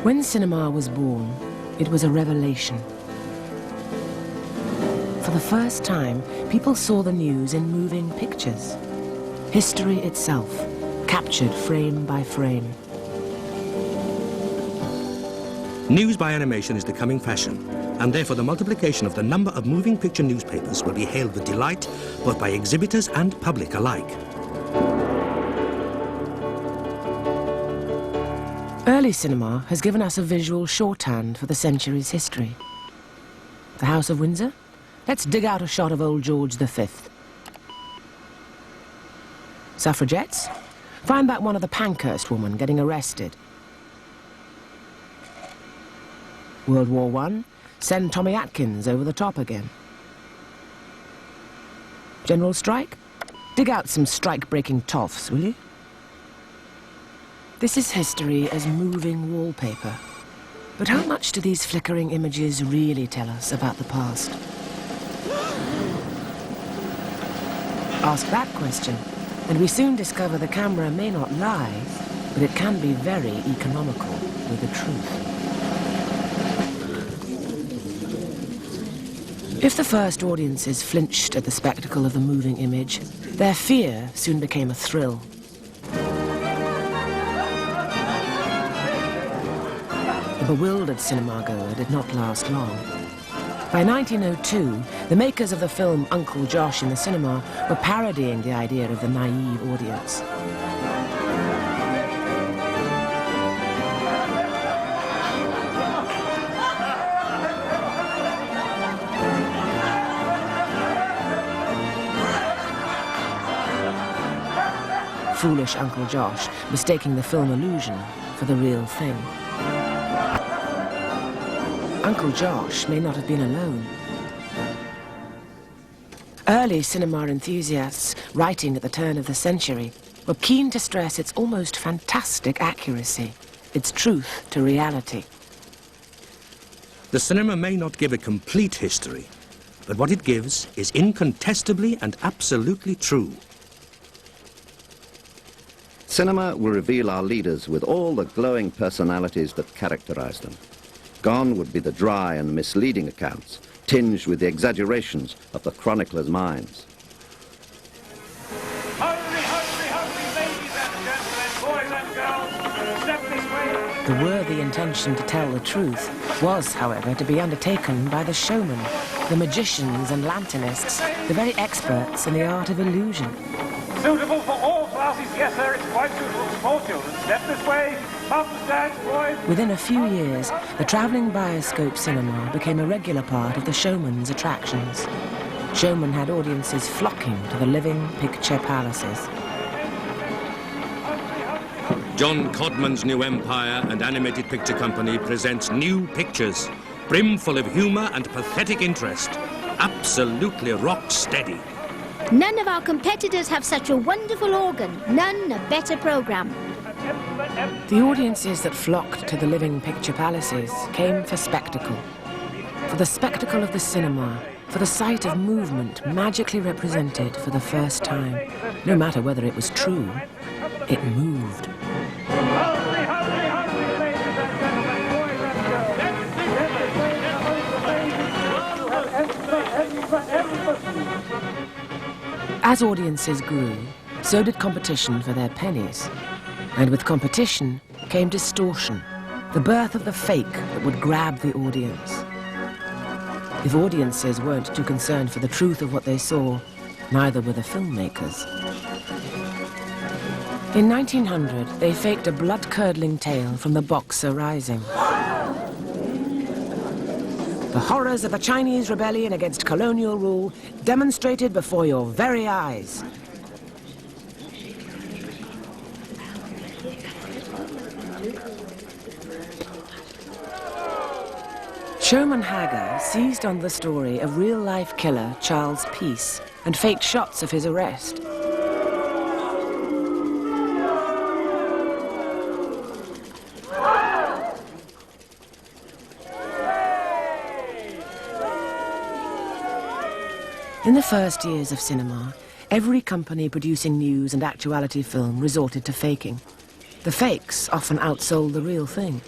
When cinema was born, it was a revelation. For the first time, people saw the news in moving pictures. History itself, captured frame by frame. News by animation is becoming fashion, and therefore the multiplication of the number of moving picture newspapers will be hailed with delight, both by exhibitors and public alike. Early cinema has given us a visual shorthand for the century's history. The House of Windsor? Let's dig out a shot of old George V. Suffragettes? Find that one of the Pankhurst woman getting arrested. World War I? Send Tommy Atkins over the top again. General strike? Dig out some strike-breaking toffs, will you? This is history as moving wallpaper. But how much do these flickering images really tell us about the past? Ask that question, and we soon discover the camera may not lie, but it can be very economical with the truth. If the first audiences flinched at the spectacle of the moving image, their fear soon became a thrill. The bewildered cinema-goer did not last long. By 1902, the makers of the film Uncle Josh in the cinema were parodying the idea of the naive audience. Foolish Uncle Josh, mistaking the film illusion for the real thing. Uncle Josh may not have been alone. Early cinema enthusiasts, writing at the turn of the century, were keen to stress its almost fantastic accuracy, its truth to reality. The cinema may not give a complete history, but what it gives is incontestably and absolutely true. Cinema will reveal our leaders with all the glowing personalities that characterize them. Gone would be the dry and misleading accounts, tinged with the exaggerations of the chroniclers' minds. Hurry, hurry, hurry, ladies and gentlemen, boys and girls, step this way. The worthy intention to tell the truth was, however, to be undertaken by the showmen, the magicians and lanternists, the very experts in the art of illusion. Suitable for all classes, yes sir, it's quite suitable for small children. Step this way, mums, dads, boys. Within a few years, the travelling bioscope cinema became a regular part of the showman's attractions. Showmen had audiences flocking to the living picture palaces. John Codman's New Empire and Animated Picture Company presents new pictures, brimful of humour and pathetic interest, absolutely rock steady. None of our competitors have such a wonderful organ, none a better programme. The audiences that flocked to the living picture palaces came for spectacle. For the spectacle of the cinema, for the sight of movement magically represented for the first time. No matter whether it was true, it moved. Hurry, hurry, hurry, ladies and gentlemen, boys and girls. As audiences grew, so did competition for their pennies. And with competition came distortion, the birth of the fake that would grab the audience. If audiences weren't too concerned for the truth of what they saw, neither were the filmmakers. In 1900, they faked a blood-curdling tale from the Boxer Rising. The horrors of the Chinese rebellion against colonial rule demonstrated before your very eyes. Showman Hager seized on the story of real-life killer Charles Peace and faked shots of his arrest. In the first years of cinema, every company producing news and actuality film resorted to faking. The fakes often outsold the real thing.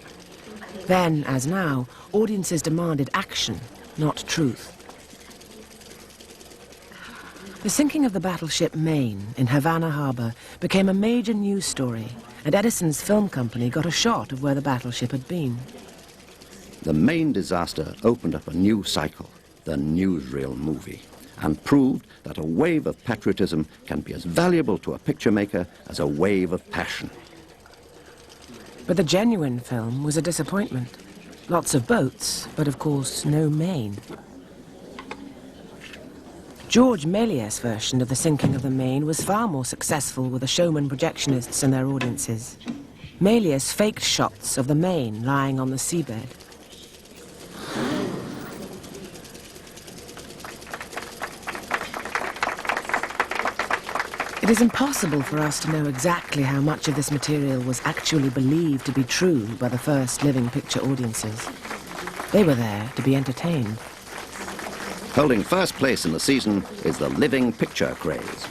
Then, as now, audiences demanded action, not truth. The sinking of the battleship Maine in Havana Harbor became a major news story, and Edison's film company got a shot of where the battleship had been. The Maine disaster opened up a new cycle, the newsreel movie, and proved that a wave of patriotism can be as valuable to a picture maker as a wave of passion. But the genuine film was a disappointment. Lots of boats, but of course no Maine. George Méliès' version of the sinking of the Maine was far more successful with the showman projectionists and their audiences. Méliès faked shots of the Maine lying on the seabed. It is impossible for us to know exactly how much of this material was actually believed to be true by the first living picture audiences. They were there to be entertained. Holding first place in the season is the living picture craze.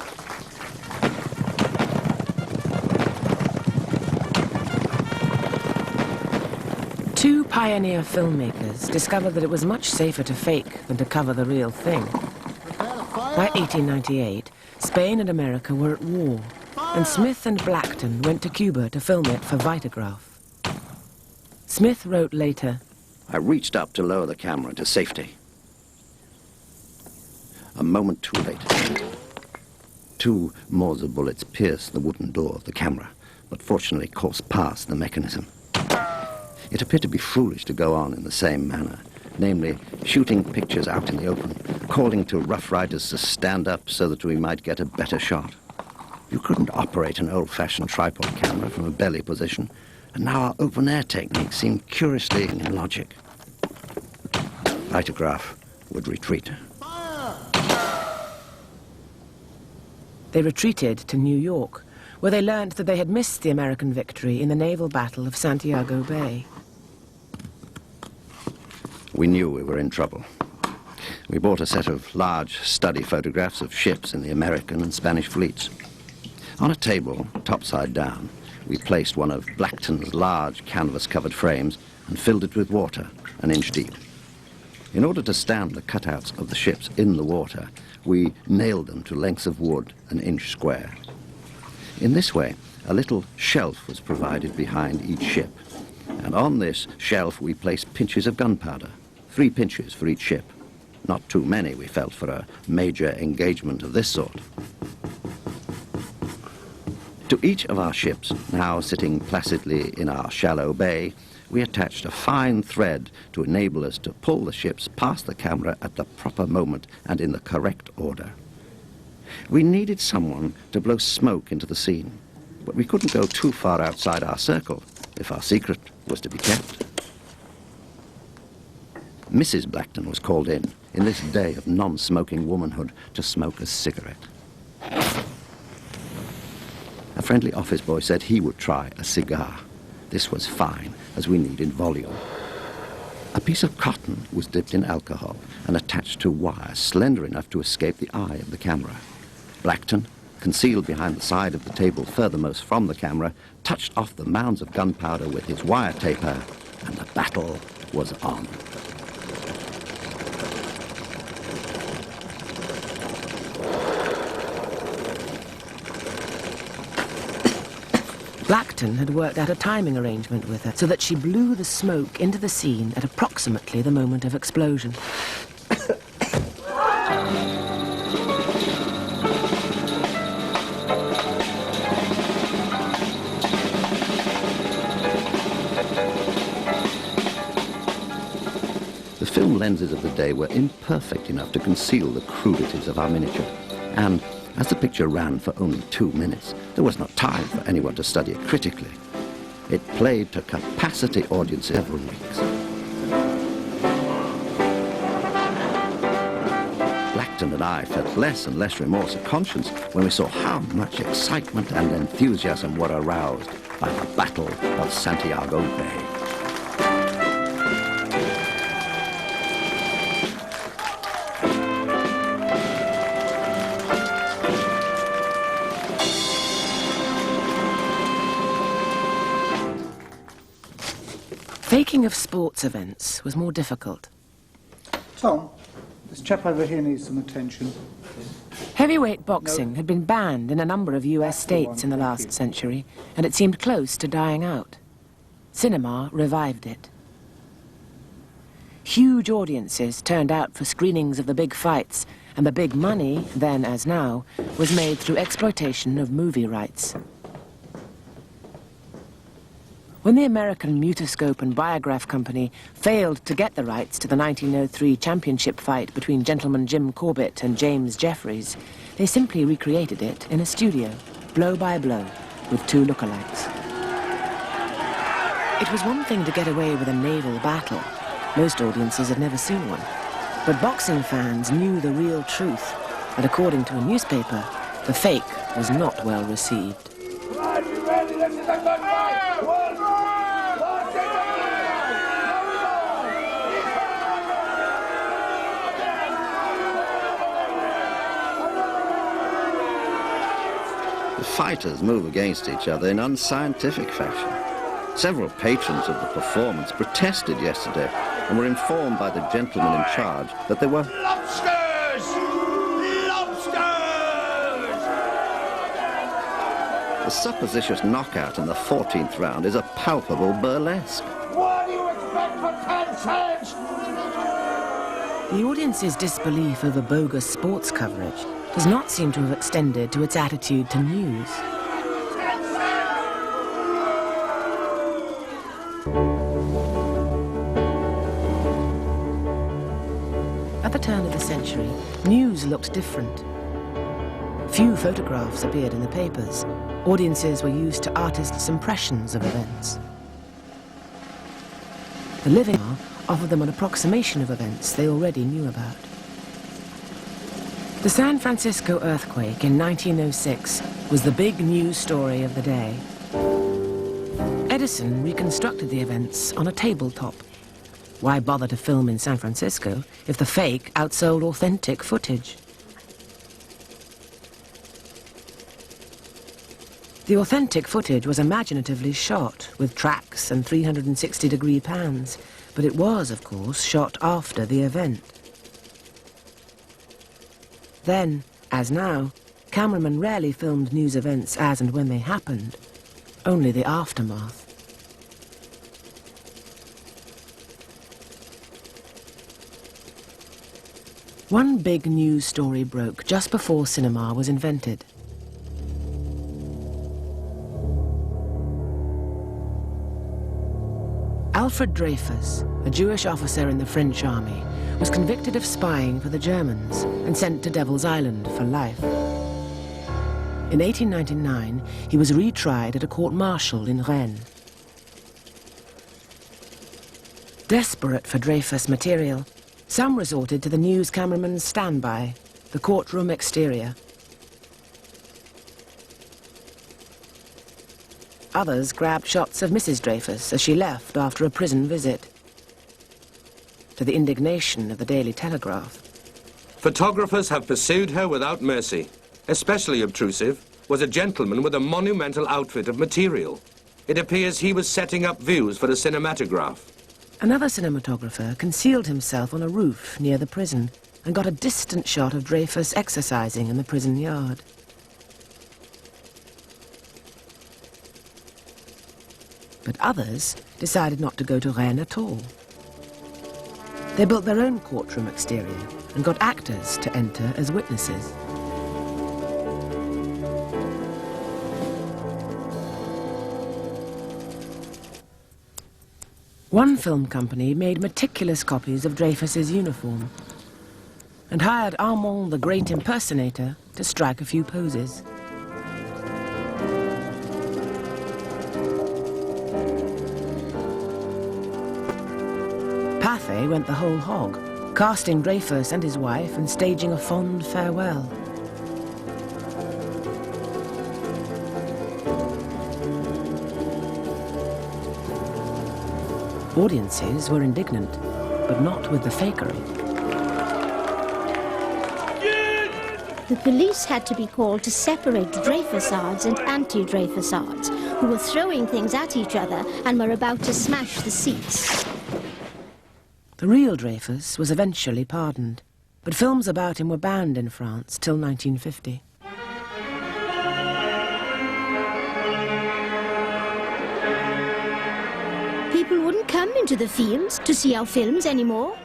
Two pioneer filmmakers discovered that it was much safer to fake than to cover the real thing. By 1898, Spain and America were at war, and Smith and Blackton went to Cuba to film it for Vitagraph. Smith wrote later, I reached up to lower the camera to safety. A moment too late. 2 Mauser bullets pierced the wooden door of the camera, but fortunately coursed past the mechanism. It appeared to be foolish to go on in the same manner, namely, shooting pictures out in the open, calling to Rough Riders to stand up so that we might get a better shot. You couldn't operate an old-fashioned tripod camera from a belly position, and now our open-air technique seemed curiously in logic. Vitagraph would retreat. They retreated to New York, where they learned that they had missed the American victory in the naval battle of Santiago Bay. We knew we were in trouble. We bought a set of large study photographs of ships in the American and Spanish fleets. On a table, topside down, we placed one of Blackton's large canvas-covered frames and filled it with water, an inch deep. In order to stand the cutouts of the ships in the water, we nailed them to lengths of wood an inch square. In this way, a little shelf was provided behind each ship, and on this shelf we placed pinches of gunpowder, 3 pinches for each ship. Not too many, we felt, for a major engagement of this sort. To each of our ships, now sitting placidly in our shallow bay, we attached a fine thread to enable us to pull the ships past the camera at the proper moment and in the correct order. We needed someone to blow smoke into the scene, but we couldn't go too far outside our circle if our secret was to be kept. Mrs. Blackton was called in this day of non-smoking womanhood, to smoke a cigarette. A friendly office boy said he would try a cigar. This was fine, as we needed volume. A piece of cotton was dipped in alcohol and attached to wire slender enough to escape the eye of the camera. Blackton, concealed behind the side of the table furthermost from the camera, touched off the mounds of gunpowder with his wire taper, and the battle was on. Blackton had worked out a timing arrangement with her so that she blew the smoke into the scene at approximately the moment of explosion. The film lenses of the day were imperfect enough to conceal the crudities of our miniature, and as the picture ran for only 2 minutes, there was not time for anyone to study it critically. It played to capacity audiences several weeks. Blackton and I felt less and less remorse of conscience when we saw how much excitement and enthusiasm were aroused by the Battle of Santiago Bay. making of sports events was more difficult. Tom, this chap over here needs some attention. Heavyweight boxing had been banned in a number of US states in the last century, and it seemed close to dying out. Cinema revived it. Huge audiences turned out for screenings of the big fights, and the big money, then as now, was made through exploitation of movie rights. When the American Mutoscope and Biograph Company failed to get the rights to the 1903 championship fight between gentleman Jim Corbett and James Jeffries, they simply recreated it in a studio, blow by blow, with two lookalikes. It was one thing to get away with a naval battle. Most audiences had never seen one. But boxing fans knew the real truth, and according to a newspaper, the fake was not well received. Right, you ready? This is a good fight! One, The fighters move against each other in unscientific fashion. Several patrons of the performance protested yesterday and were informed by the gentleman in charge that they were lobsters! Lobsters! The supposititious knockout in the 14th round is a palpable burlesque. What do you expect for 10 cents? The audience's disbelief over bogus sports coverage does not seem to have extended to its attitude to news. At the turn of the century, news looked different. Few photographs appeared in the papers. Audiences were used to artists' impressions of events. The living offered them an approximation of events they already knew about. The San Francisco earthquake in 1906 was the big news story of the day. Edison reconstructed the events on a tabletop. Why bother to film in San Francisco if the fake outsold authentic footage? The authentic footage was imaginatively shot with tracks and 360-degree pans, but it was, of course, shot after the event. Then, as now, cameramen rarely filmed news events as and when they happened, only the aftermath. One big news story broke just before cinema was invented. Alfred Dreyfus, a Jewish officer in the French army, was convicted of spying for the Germans and sent to Devil's Island for life. In 1899, he was retried at a court-martial in Rennes. Desperate for Dreyfus material, some resorted to the news cameraman's standby, the courtroom exterior. Others grabbed shots of Mrs. Dreyfus as she left after a prison visit, to the indignation of the Daily Telegraph. Photographers have pursued her without mercy. Especially obtrusive was a gentleman with a monumental outfit of material. It appears he was setting up views for a cinematograph. Another cinematographer concealed himself on a roof near the prison and got a distant shot of Dreyfus exercising in the prison yard. But others decided not to go to Rennes at all. They built their own courtroom exterior and got actors to enter as witnesses. One film company made meticulous copies of Dreyfus's uniform and hired Armand the Great Impersonator to strike a few poses. Pathé went the whole hog, casting Dreyfus and his wife and staging a fond farewell. Audiences were indignant, but not with the fakery. The police had to be called to separate Dreyfusards and anti-Dreyfusards. who were throwing things at each other and were about to smash the seats. The real Dreyfus was eventually pardoned, but films about him were banned in France till 1950. People wouldn't come into the fields to see our films anymore.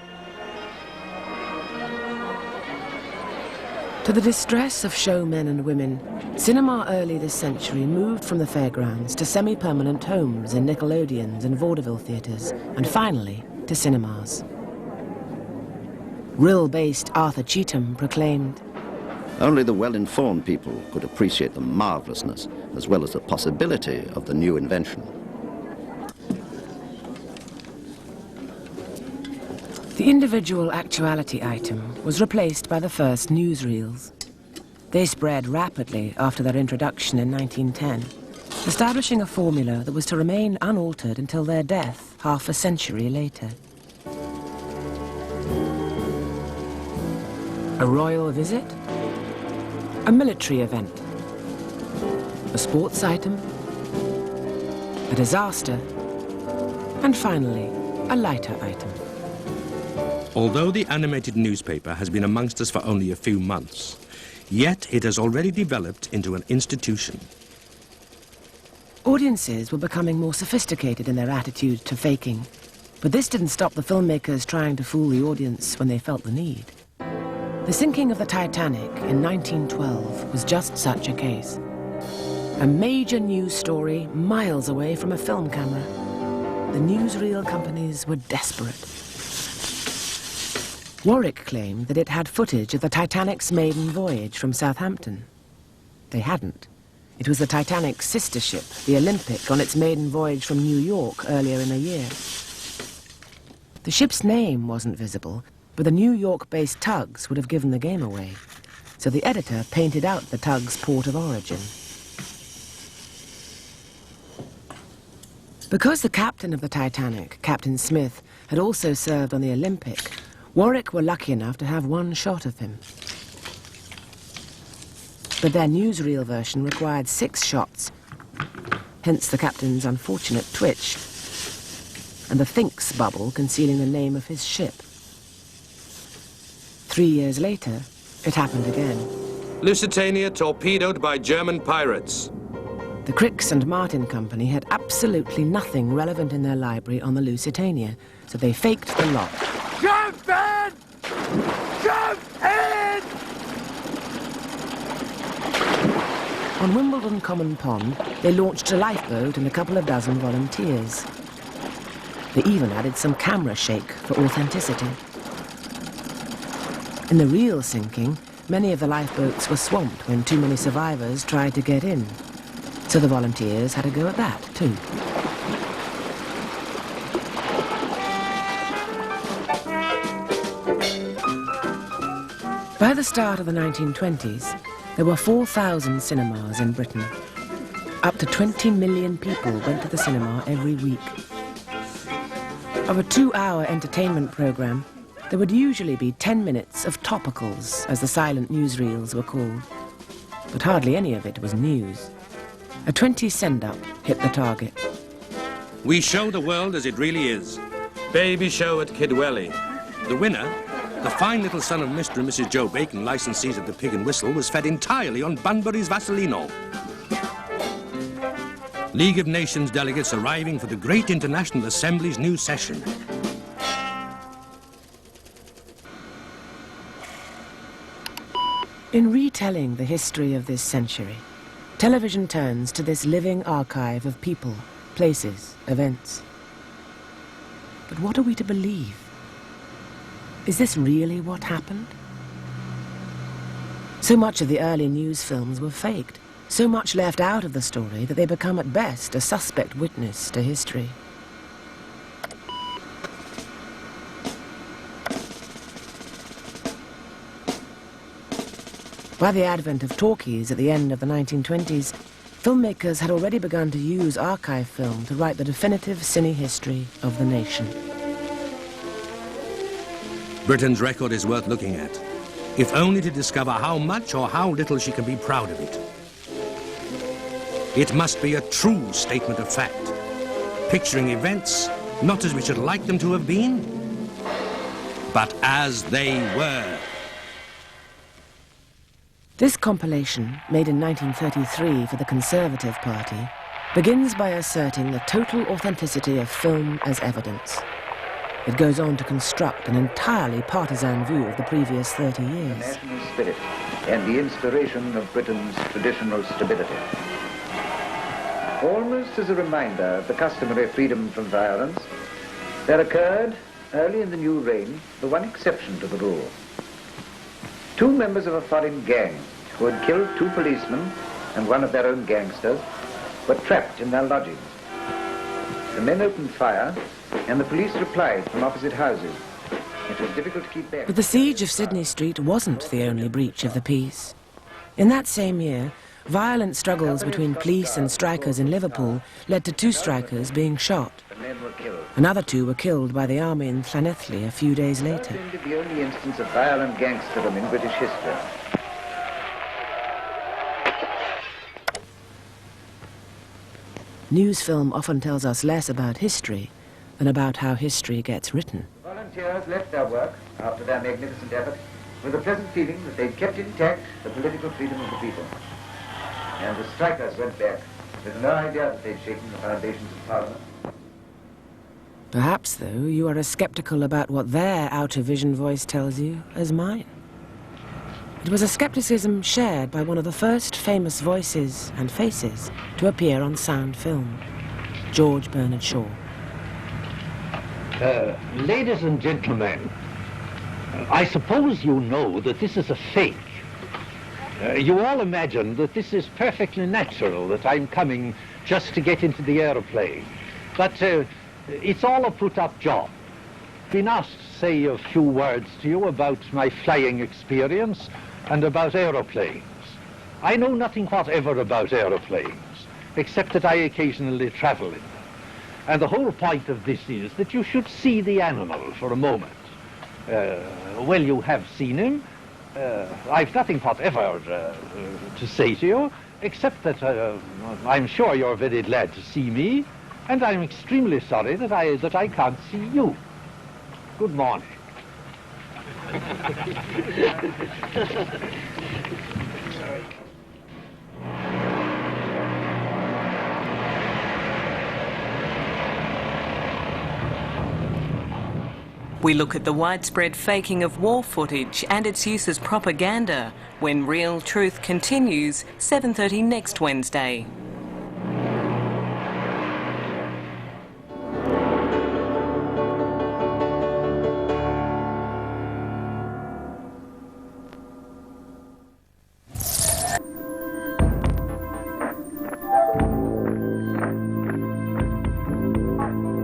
To the distress of showmen and women, cinema early this century moved from the fairgrounds to semi-permanent homes in Nickelodeons and vaudeville theatres, and finally to cinemas. Rill-based Arthur Cheetham proclaimed, Only the well-informed people could appreciate the marvellousness as well as the possibility of the new invention. The individual actuality item was replaced by the first newsreels. They spread rapidly after their introduction in 1910, establishing a formula that was to remain unaltered until their death half a century later. A royal visit, a military event, a sports item, a disaster, and finally, a lighter item. Although the animated newspaper has been amongst us for only a few months, yet it has already developed into an institution. Audiences were becoming more sophisticated in their attitude to faking, but this didn't stop the filmmakers trying to fool the audience when they felt the need. The sinking of the Titanic in 1912 was just such a case. A major news story miles away from a film camera. The newsreel companies were desperate. Warwick claimed that it had footage of the Titanic's maiden voyage from Southampton. They hadn't. It was the Titanic's sister ship, the Olympic, on its maiden voyage from New York earlier in the year. The ship's name wasn't visible, but the New York-based tugs would have given the game away. So the editor painted out the tug's port of origin. Because the captain of the Titanic, Captain Smith, had also served on the Olympic, Warwick were lucky enough to have one shot of him. But their newsreel version required 6 shots, hence the captain's unfortunate twitch, and the Thinks bubble concealing the name of his ship. 3 years later, it happened again. Lusitania torpedoed by German pirates. The Cricks and Martin Company had absolutely nothing relevant in their library on the Lusitania, so they faked the lot. Jump in! Jump in! On Wimbledon Common Pond, they launched a lifeboat and a couple of dozen volunteers. They even added some camera shake for authenticity. In the real sinking, many of the lifeboats were swamped when too many survivors tried to get in. So the volunteers had a go at that, too. By the start of the 1920s, there were 4,000 cinemas in Britain. Up to 20 million people went to the cinema every week. Of a 2-hour entertainment programme, there would usually be 10 minutes of topicals, as the silent newsreels were called. But hardly any of it was news. A 20 send-up hit the target. We show the world as it really is. Baby show at Kidwelly. The winner, the fine little son of Mr. and Mrs. Joe Bacon, licensees of the Pig and Whistle, was fed entirely on Bunbury's Vaselino. League of Nations delegates arriving for the Great International Assembly's new session. In retelling the history of this century, television turns to this living archive of people, places, events. But what are we to believe? Is this really what happened? So much of the early news films were faked, so much left out of the story that they become at best a suspect witness to history. By the advent of talkies at the end of the 1920s, filmmakers had already begun to use archive film to write the definitive cine history of the nation. Britain's record is worth looking at, if only to discover how much or how little she can be proud of it. It must be a true statement of fact, picturing events not as we should like them to have been, but as they were. This compilation, made in 1933 for the Conservative Party, begins by asserting the total authenticity of film as evidence. It goes on to construct an entirely partisan view of the previous 30 years. National spirit and the inspiration of Britain's traditional stability. Almost as a reminder of the customary freedom from violence, there occurred, early in the new reign, the one exception to the rule. Two members of a foreign gang who had killed two policemen and one of their own gangsters were trapped in their lodgings. The men opened fire and the police replied from opposite houses. It was difficult to keep back. But the siege of Sydney Street wasn't the only breach of the peace. In that same year, violent struggles between police and strikers in Liverpool led to 2 strikers being shot. The men were killed. Another 2 were killed by the army in Llanelli a few days That later. ended the only instance of violent gangsterism in British history. News film often tells us less about history than about how history gets written. The volunteers left their work after their magnificent effort with a pleasant feeling that they'd kept intact the political freedom of the people. And the strikers went back with no idea that they'd shaken the foundations of Parliament. Perhaps, though, you are as sceptical about what their out-of-vision voice tells you as mine. It was a scepticism shared by one of the first famous voices and faces to appear on sound film, George Bernard Shaw. Ladies and gentlemen, I suppose you know that this is a fake. You all imagine that this is perfectly natural, that I'm coming just to get into the aeroplane. But it's all a put-up job. I've been asked to say a few words to you about my flying experience and about aeroplanes. I know nothing whatever about aeroplanes, except that I occasionally travel in them. And the whole point of this is that you should see the animal for a moment. Well, you have seen him. I've nothing whatever to say to you, except that I'm sure you're very glad to see me, and I'm extremely sorry that I can't see you. Good morning. We look at the widespread faking of war footage and its use as propaganda when Real Truth continues, 7:30 next Wednesday.